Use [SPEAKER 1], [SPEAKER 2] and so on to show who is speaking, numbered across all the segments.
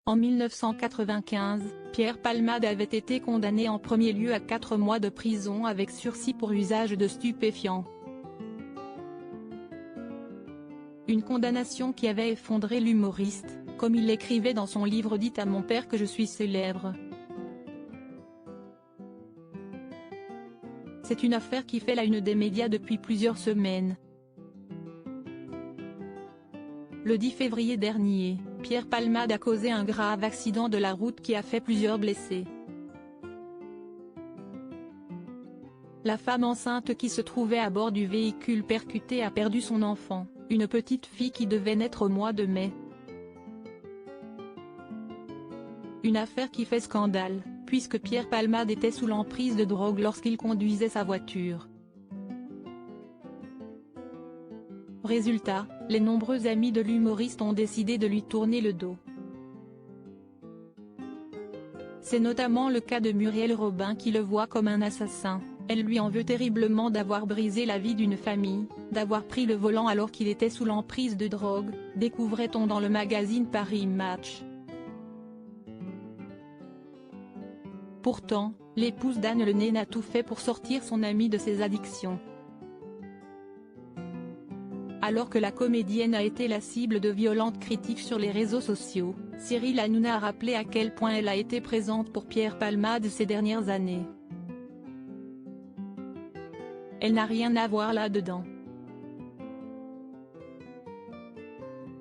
[SPEAKER 1] En 1995, Pierre Palmade avait été condamné en premier lieu à 4 mois de prison avec sursis pour usage de stupéfiants. Une condamnation qui avait effondré l'humoriste, comme il l'écrivait dans son livre « Dites à mon père que je suis célèbre ». C'est une affaire qui fait la une des médias depuis plusieurs semaines. Le 10 février dernier, Pierre Palmade a causé un grave accident de la route qui a fait plusieurs blessés. La femme enceinte qui se trouvait à bord du véhicule percuté a perdu son enfant, une petite fille qui devait naître au mois de mai. Une affaire qui fait scandale, puisque Pierre Palmade était sous l'emprise de drogue lorsqu'il conduisait sa voiture. Résultat, les nombreux amis de l'humoriste ont décidé de lui tourner le dos. C'est notamment le cas de Muriel Robin qui le voit comme un assassin. Elle lui en veut terriblement d'avoir brisé la vie d'une famille, d'avoir pris le volant alors qu'il était sous l'emprise de drogue, découvrait-on dans le magazine Paris Match. Pourtant, l'épouse d'Anne Le Nain a tout fait pour sortir son ami de ses addictions. Alors que la comédienne a été la cible de violentes critiques sur les réseaux sociaux, Cyril Hanouna a rappelé à quel point elle a été présente pour Pierre Palmade ces dernières années. Elle n'a rien à voir là-dedans.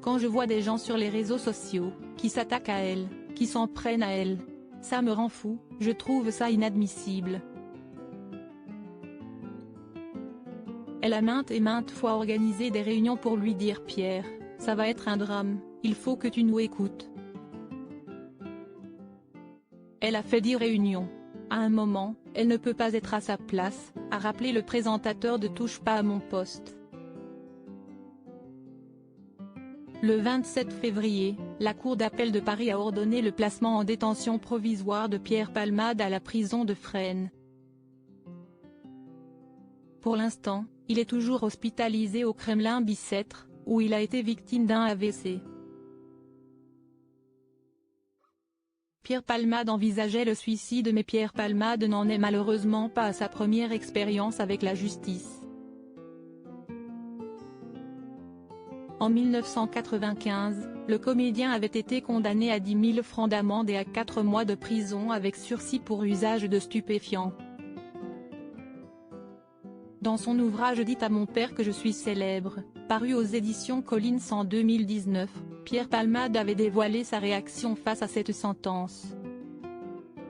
[SPEAKER 1] Quand je vois des gens sur les réseaux sociaux, qui s'attaquent à elle, qui s'en prennent à elle, ça me rend fou, je trouve ça inadmissible. Elle a maintes et maintes fois organisé des réunions pour lui dire « Pierre, ça va être un drame, il faut que tu nous écoutes ». Elle a fait 10 réunions. À un moment, elle ne peut pas être à sa place, a rappelé le présentateur de Touche pas à mon poste. Le 27 février, la Cour d'appel de Paris a ordonné le placement en détention provisoire de Pierre Palmade à la prison de Fresnes. Pour l'instant, il est toujours hospitalisé au Kremlin Bicêtre, où il a été victime d'un AVC. Pierre Palmade envisageait le suicide mais Pierre Palmade n'en est malheureusement pas à sa première expérience avec la justice. En 1995, le comédien avait été condamné à 10 000 francs d'amende et à 4 mois de prison avec sursis pour usage de stupéfiants. Dans son ouvrage « Dites à mon père que je suis célèbre », paru aux éditions Collins en 2019, Pierre Palmade avait dévoilé sa réaction face à cette sentence.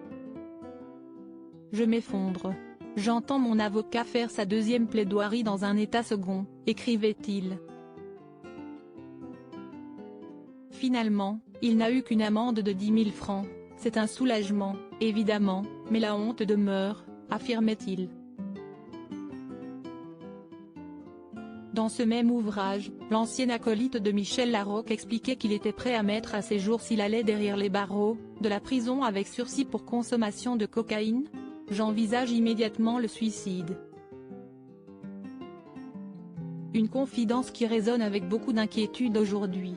[SPEAKER 1] « Je m'effondre. J'entends mon avocat faire sa deuxième plaidoirie dans un état second », écrivait-il. Finalement, il n'a eu qu'une amende de 10 000 francs, c'est un soulagement, évidemment, mais la honte demeure, affirmait-il. Dans ce même ouvrage, l'ancien acolyte de Michel Larocque expliquait qu'il était prêt à mettre à ses jours s'il allait derrière les barreaux de la prison avec sursis pour consommation de cocaïne. « J'envisage immédiatement le suicide. » Une confidence qui résonne avec beaucoup d'inquiétude aujourd'hui.